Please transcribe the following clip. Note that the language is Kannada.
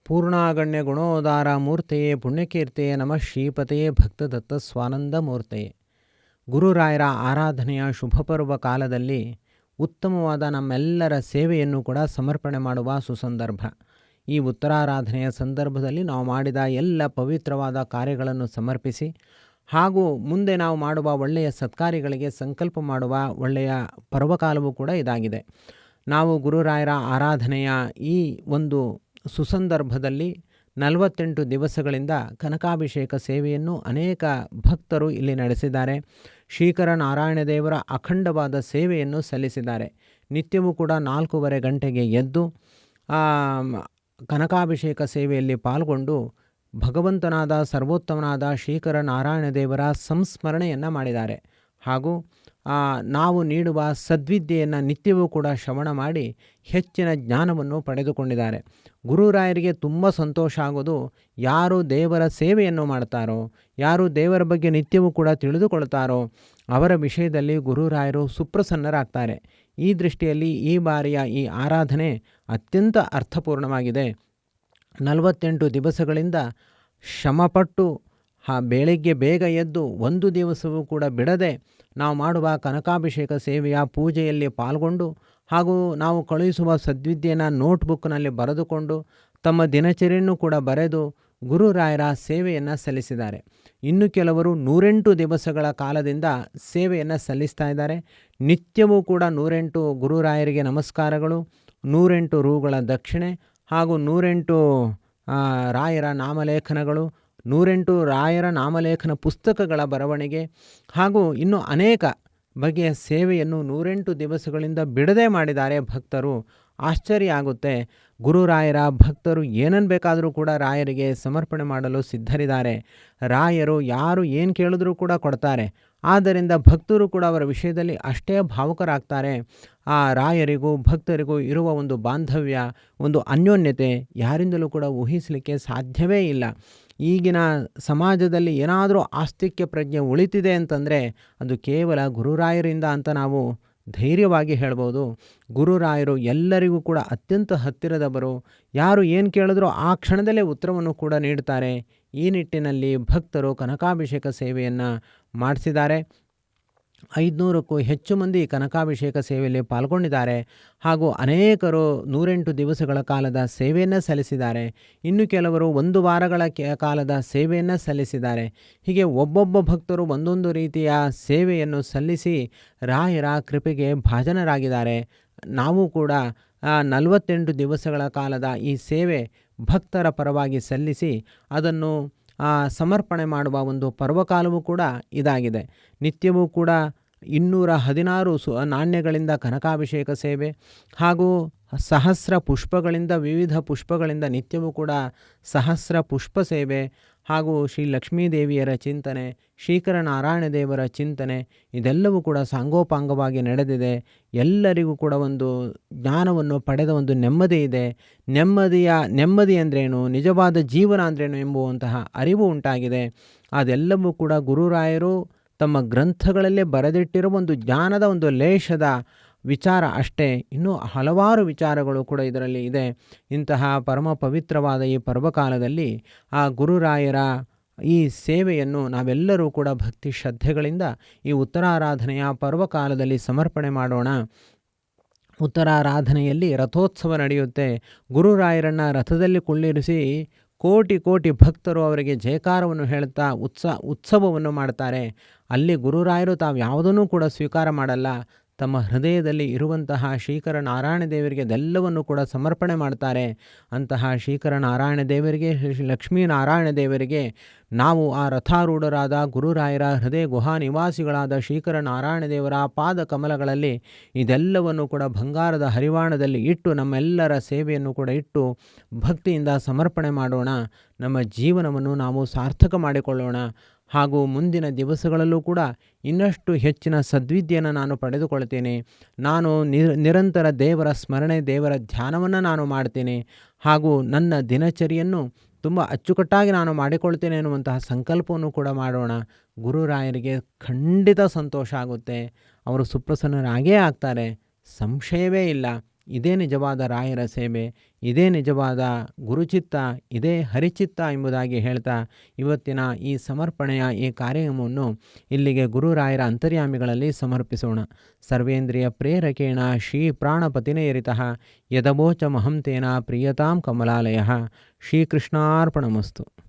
ಪೂರ್ಣಾಗಣ್ಯ ಗುಣೋದಾರ ಮೂರ್ತೆಯೇ ಪುಣ್ಯಕೀರ್ತೆಯೇ ನಮಃ ಶ್ರೀಪತೆಯೇ ಭಕ್ತದತ್ತ ಸ್ವಾನಂದ ಮೂರ್ತೆಯೇ. ಗುರುರಾಯರ ಆರಾಧನೆಯ ಶುಭಪರ್ವ ಕಾಲದಲ್ಲಿ ಉತ್ತಮವಾದ ನಮ್ಮೆಲ್ಲರ ಸೇವೆಯನ್ನು ಕೂಡ ಸಮರ್ಪಣೆ ಮಾಡುವ ಸುಸಂದರ್ಭ. ಈ ಉತ್ತರಾರಾಧನೆಯ ಸಂದರ್ಭದಲ್ಲಿ ನಾವು ಮಾಡಿದ ಎಲ್ಲ ಪವಿತ್ರವಾದ ಕಾರ್ಯಗಳನ್ನು ಸಮರ್ಪಿಸಿ ಹಾಗೂ ಮುಂದೆ ನಾವು ಮಾಡುವ ಒಳ್ಳೆಯ ಸತ್ಕಾರ್ಯಗಳಿಗೆ ಸಂಕಲ್ಪ ಮಾಡುವ ಒಳ್ಳೆಯ ಪರ್ವಕಾಲವೂ ಕೂಡ ಇದಾಗಿದೆ. ನಾವು ಗುರುರಾಯರ ಆರಾಧನೆಯ ಈ ಒಂದು ಸುಸಂದರ್ಭದಲ್ಲಿ 48 ದಿವಸಗಳಿಂದ ಕನಕಾಭಿಷೇಕ ಸೇವೆಯನ್ನು ಅನೇಕ ಭಕ್ತರು ಇಲ್ಲಿ ನಡೆಸಿದ್ದಾರೆ. ಶ್ರೀಕರ ನಾರಾಯಣ ದೇವರ ಅಖಂಡವಾದ ಸೇವೆಯನ್ನು ಸಲ್ಲಿಸಿದ್ದಾರೆ. ನಿತ್ಯವೂ ಕೂಡ 4:15 ಗಂಟೆಗೆ ಎದ್ದು ಕನಕಾಭಿಷೇಕ ಸೇವೆಯಲ್ಲಿ ಪಾಲ್ಗೊಂಡು ಭಗವಂತನಾದ ಸರ್ವೋತ್ತಮನಾದ ಶ್ರೀಕರ ನಾರಾಯಣ ದೇವರ ಸಂಸ್ಮರಣೆಯನ್ನು ಮಾಡಿದ್ದಾರೆ. ಹಾಗೂ ನಾವು ನೀಡುವ ಸದ್ವಿದ್ಯೆಯನ್ನು ನಿತ್ಯವೂ ಕೂಡ ಶ್ರವಣ ಮಾಡಿ ಹೆಚ್ಚಿನ ಜ್ಞಾನವನ್ನು ಪಡೆದುಕೊಂಡಿದ್ದಾರೆ. ಗುರುರಾಯರಿಗೆ ತುಂಬ ಸಂತೋಷ ಆಗೋದು ಯಾರು ದೇವರ ಸೇವೆಯನ್ನು ಮಾಡ್ತಾರೋ, ಯಾರು ದೇವರ ಬಗ್ಗೆ ನಿತ್ಯವೂ ಕೂಡ ತಿಳಿದುಕೊಳ್ತಾರೋ ಅವರ ವಿಷಯದಲ್ಲಿ ಗುರುರಾಯರು ಸುಪ್ರಸನ್ನರಾಗ್ತಾರೆ. ಈ ದೃಷ್ಟಿಯಲ್ಲಿ ಈ ಬಾರಿಯ ಈ ಆರಾಧನೆ ಅತ್ಯಂತ ಅರ್ಥಪೂರ್ಣವಾಗಿದೆ. 48 ದಿವಸಗಳಿಂದ ಶ್ರಮಪಟ್ಟು ಬೆಳಗ್ಗೆ ಬೇಗ ಎದ್ದು ಒಂದು ದಿವಸವೂ ಕೂಡ ಬಿಡದೆ ನಾವು ಮಾಡುವ ಕನಕಾಭಿಷೇಕ ಸೇವೆಯ ಪೂಜೆಯಲ್ಲಿ ಪಾಲ್ಗೊಂಡು ಹಾಗೂ ನಾವು ಕಳುಹಿಸುವ ಸದ್ವಿದ್ಯೆಯನ್ನು ನೋಟ್ಬುಕ್ನಲ್ಲಿ ಬರೆದುಕೊಂಡು ತಮ್ಮ ದಿನಚರಿಯನ್ನು ಕೂಡ ಬರೆದು ಗುರುರಾಯರ ಸೇವೆಯನ್ನು ಸಲ್ಲಿಸಿದ್ದಾರೆ. ಇನ್ನು ಕೆಲವರು 108 ದಿವಸಗಳ ಕಾಲದಿಂದ ಸೇವೆಯನ್ನು ಸಲ್ಲಿಸ್ತಾ ಇದ್ದಾರೆ. ನಿತ್ಯವೂ ಕೂಡ 108 ಗುರುರಾಯರಿಗೆ ನಮಸ್ಕಾರಗಳು, 108 ರೂಗಳ ದಕ್ಷಿಣೆ ಹಾಗೂ 108 ರಾಯರ ನಾಮಲೇಖನಗಳು, 108 ರಾಯರ ನಾಮಲೇಖನ ಪುಸ್ತಕಗಳ ಬರವಣಿಗೆ ಹಾಗೂ ಇನ್ನೂ ಅನೇಕ ಬಗೆಯ ಸೇವೆಯನ್ನು 108 ದಿವಸಗಳಿಂದ ಬಿಡದೆ ಮಾಡಿದ್ದಾರೆ ಭಕ್ತರು. ಆಶ್ಚರ್ಯ ಆಗುತ್ತೆ. ಗುರುರಾಯರ ಭಕ್ತರು ಏನನ್ನು ಬೇಕಾದರೂ ಕೂಡ ರಾಯರಿಗೆ ಸಮರ್ಪಣೆ ಮಾಡಲು ಸಿದ್ಧರಿದ್ದಾರೆ. ರಾಯರು ಯಾರು ಏನು ಕೇಳಿದ್ರೂ ಕೂಡ ಕೊಡ್ತಾರೆ. ಆದ್ದರಿಂದ ಭಕ್ತರು ಕೂಡ ಅವರ ವಿಷಯದಲ್ಲಿ ಅಷ್ಟೇ ಭಾವುಕರಾಗ್ತಾರೆ. ಆ ರಾಯರಿಗೂ ಭಕ್ತರಿಗೂ ಇರುವ ಒಂದು ಬಾಂಧವ್ಯ, ಒಂದು ಅನ್ಯೋನ್ಯತೆ ಯಾರಿಂದಲೂ ಕೂಡ ಊಹಿಸಲಿಕ್ಕೆ ಸಾಧ್ಯವೇ ಇಲ್ಲ. ಈಗಿನ ಸಮಾಜದಲ್ಲಿ ಏನಾದರೂ ಆಸ್ತಿಕ್ಯ ಪ್ರಜ್ಞೆ ಉಳಿತಿದೆ ಅಂತಂದರೆ ಅದು ಕೇವಲ ಗುರುರಾಯರಿಂದ ಅಂತ ನಾವು ಧೈರ್ಯವಾಗಿ ಹೇಳ್ಬೋದು. ಗುರುರಾಯರು ಎಲ್ಲರಿಗೂ ಕೂಡ ಅತ್ಯಂತ ಹತ್ತಿರದವರು. ಯಾರು ಏನು ಕೇಳಿದ್ರೂ ಆ ಕ್ಷಣದಲ್ಲೇ ಉತ್ತರವನ್ನು ಕೂಡ ನೀಡ್ತಾರೆ. ಈ ನಿಟ್ಟಿನಲ್ಲಿ ಭಕ್ತರು ಕನಕಾಭಿಷೇಕ ಸೇವೆಯನ್ನು ಮಾಡಿಸಿದ್ದಾರೆ. 500ಕ್ಕೂ ಹೆಚ್ಚು ಮಂದಿ ಕನಕಾಭಿಷೇಕ ಸೇವೆಯಲ್ಲಿ ಪಾಲ್ಗೊಂಡಿದ್ದಾರೆ. ಹಾಗೂ ಅನೇಕರು 108 ದಿವಸಗಳ ಕಾಲದ ಸೇವೆಯನ್ನು ಸಲ್ಲಿಸಿದ್ದಾರೆ. ಇನ್ನು ಕೆಲವರು 1 ವಾರಗಳ ಕಾಲದ ಸೇವೆಯನ್ನು ಸಲ್ಲಿಸಿದ್ದಾರೆ. ಹೀಗೆ ಒಬ್ಬೊಬ್ಬ ಭಕ್ತರು ಒಂದೊಂದು ರೀತಿಯ ಸೇವೆಯನ್ನು ಸಲ್ಲಿಸಿ ರಾಯರ ಕೃಪೆಗೆ ಭಾಜನರಾಗಿದ್ದಾರೆ. ನಾವು ಕೂಡ 48 ದಿವಸಗಳ ಕಾಲದ ಈ ಸೇವೆ ಭಕ್ತರ ಪರವಾಗಿ ಸಲ್ಲಿಸಿ ಅದನ್ನು ಸಮರ್ಪಣೆ ಮಾಡುವ ಒಂದು ಪರ್ವಕಾಲವೂ ಕೂಡ ಇದಾಗಿದೆ. ನಿತ್ಯವೂ ಕೂಡ 216 ನಾಣ್ಯಗಳಿಂದ ಕನಕಾಭಿಷೇಕ ಸೇವೆ ಹಾಗೂ ಸಹಸ್ರ ಪುಷ್ಪಗಳಿಂದ, ವಿವಿಧ ಪುಷ್ಪಗಳಿಂದ ನಿತ್ಯವೂ ಕೂಡ ಸಹಸ್ರ ಪುಷ್ಪ ಸೇವೆ ಹಾಗೂ ಶ್ರೀ ಲಕ್ಷ್ಮೀದೇವಿಯರ ಚಿಂತನೆ, ಶ್ರೀಕರ ನಾರಾಯಣ ದೇವರ ಚಿಂತನೆ ಇದೆಲ್ಲವೂ ಕೂಡ ಸಾಂಗೋಪಾಂಗವಾಗಿ ನಡೆದಿದೆ. ಎಲ್ಲರಿಗೂ ಕೂಡ ಒಂದು ಜ್ಞಾನವನ್ನು ಪಡೆದ ಒಂದು ನೆಮ್ಮದಿ ಇದೆ. ನೆಮ್ಮದಿ ಅಂದ್ರೇನು, ನಿಜವಾದ ಜೀವನ ಅಂದ್ರೇನು ಎಂಬುವಂತಹ ಅರಿವು ಉಂಟಾಗಿದೆ. ಅದೆಲ್ಲವೂ ಕೂಡ ಗುರುರಾಯರು ತಮ್ಮ ಗ್ರಂಥಗಳಲ್ಲೇ ಬರೆದಿಟ್ಟಿರುವ ಒಂದು ಜ್ಞಾನದ ಒಂದು ಲೇಷದ ವಿಚಾರ ಅಷ್ಟೇ. ಇನ್ನೂ ಹಲವಾರು ವಿಚಾರಗಳು ಕೂಡ ಇದರಲ್ಲಿ ಇದೆ. ಇಂತಹ ಪರಮ ಪವಿತ್ರವಾದ ಈ ಪರ್ವಕಾಲದಲ್ಲಿ ಆ ಗುರುರಾಯರ ಈ ಸೇವೆಯನ್ನು ನಾವೆಲ್ಲರೂ ಕೂಡ ಭಕ್ತಿ ಶ್ರದ್ಧೆಗಳಿಂದ ಈ ಉತ್ತರಾರಾಧನೆಯ ಪರ್ವಕಾಲದಲ್ಲಿ ಸಮರ್ಪಣೆ ಮಾಡೋಣ. ಉತ್ತರಾರಾಧನೆಯಲ್ಲಿ ರಥೋತ್ಸವ ನಡೆಯುತ್ತೆ. ಗುರುರಾಯರನ್ನು ರಥದಲ್ಲಿ ಕುಳ್ಳಿರಿಸಿ ಕೋಟಿ ಕೋಟಿ ಭಕ್ತರು ಅವರಿಗೆ ಜಯಕಾರವನ್ನು ಹೇಳುತ್ತಾ ಉತ್ಸವವನ್ನು ಮಾಡ್ತಾರೆ. ಅಲ್ಲಿ ಗುರುರಾಯರು ತಾವು ಯಾವುದನ್ನೂ ಕೂಡ ಸ್ವೀಕಾರ ಮಾಡಲ್ಲ. ತಮ್ಮ ಹೃದಯದಲ್ಲಿ ಇರುವಂತಹ ಶ್ರೀಕರ ನಾರಾಯಣ ದೇವರಿಗೆ ಅದೆಲ್ಲವನ್ನು ಕೂಡ ಸಮರ್ಪಣೆ ಮಾಡ್ತಾರೆ. ಅಂತಹ ಶ್ರೀಕರ ನಾರಾಯಣ ದೇವರಿಗೆ, ಲಕ್ಷ್ಮೀನಾರಾಯಣ ದೇವರಿಗೆ ನಾವು ಆ ರಥಾರೂಢರಾದ ಗುರುರಾಯರ ಹೃದಯ ಗುಹಾ ನಿವಾಸಿಗಳಾದ ಶ್ರೀಕರ ನಾರಾಯಣ ದೇವರ ಪಾದ ಕಮಲಗಳಲ್ಲಿ ಇದೆಲ್ಲವನ್ನು ಕೂಡ ಬಂಗಾರದ ಹರಿವಾಣದಲ್ಲಿ ಇಟ್ಟು ನಮ್ಮೆಲ್ಲರ ಸೇವೆಯನ್ನು ಕೂಡ ಇಟ್ಟು ಭಕ್ತಿಯಿಂದ ಸಮರ್ಪಣೆ ಮಾಡೋಣ. ನಮ್ಮ ಜೀವನವನ್ನು ನಾವು ಸಾರ್ಥಕ ಮಾಡಿಕೊಳ್ಳೋಣ. ಹಾಗೂ ಮುಂದಿನ ದಿವಸಗಳಲ್ಲೂ ಕೂಡ ಇನ್ನಷ್ಟು ಹೆಚ್ಚಿನ ಸದ್ವಿದ್ಯೆಯನ್ನು ನಾನು ಪಡೆದುಕೊಳ್ತೇನೆ. ನಾನು ನಿರಂತರ ದೇವರ ಸ್ಮರಣೆ, ದೇವರ ಧ್ಯಾನವನ್ನು ನಾನು ಮಾಡ್ತೇನೆ. ಹಾಗೂ ನನ್ನ ದಿನಚರಿಯನ್ನು ತುಂಬ ಅಚ್ಚುಕಟ್ಟಾಗಿ ನಾನು ಮಾಡಿಕೊಳ್ತೇನೆ ಎನ್ನುವಂತಹ ಸಂಕಲ್ಪವನ್ನು ಕೂಡ ಮಾಡೋಣ. ಗುರುರಾಯರಿಗೆ ಖಂಡಿತ ಸಂತೋಷ ಆಗುತ್ತೆ. ಅವರು ಸುಪ್ರಸನ್ನರಾಗೇ ಆಗ್ತಾರೆ, ಸಂಶಯವೇ ಇಲ್ಲ. ಇದೇ ನಿಜವಾದ ರಾಯರ ಸೇವೆ, ಇದೇ ನಿಜವಾದ ಗುರುಚಿತ್ತ, ಇದೇ ಹರಿಚಿತ್ತ ಎಂಬುದಾಗಿ ಹೇಳ್ತಾ ಇವತ್ತಿನ ಈ ಸಮರ್ಪಣೆಯ ಈ ಕಾರ್ಯಕ್ರಮವನ್ನು ಇಲ್ಲಿಗೆ ಗುರುರಾಯರ ಅಂತರ್ಯಾಮಿಗಳಲ್ಲಿ ಸಮರ್ಪಿಸೋಣ. ಸರ್ವೇಂದ್ರಿಯ ಪ್ರೇರಕೇಣ ಶ್ರೀ ಪ್ರಾಣಪತಿನೇರಿತಃ ಯದವೋಚ ಮಹಂತೇನ ಪ್ರಿಯತಾಂ ಕಮಲಾಲಯ. ಶ್ರೀಕೃಷ್ಣಾರ್ಪಣಮಸ್ತು.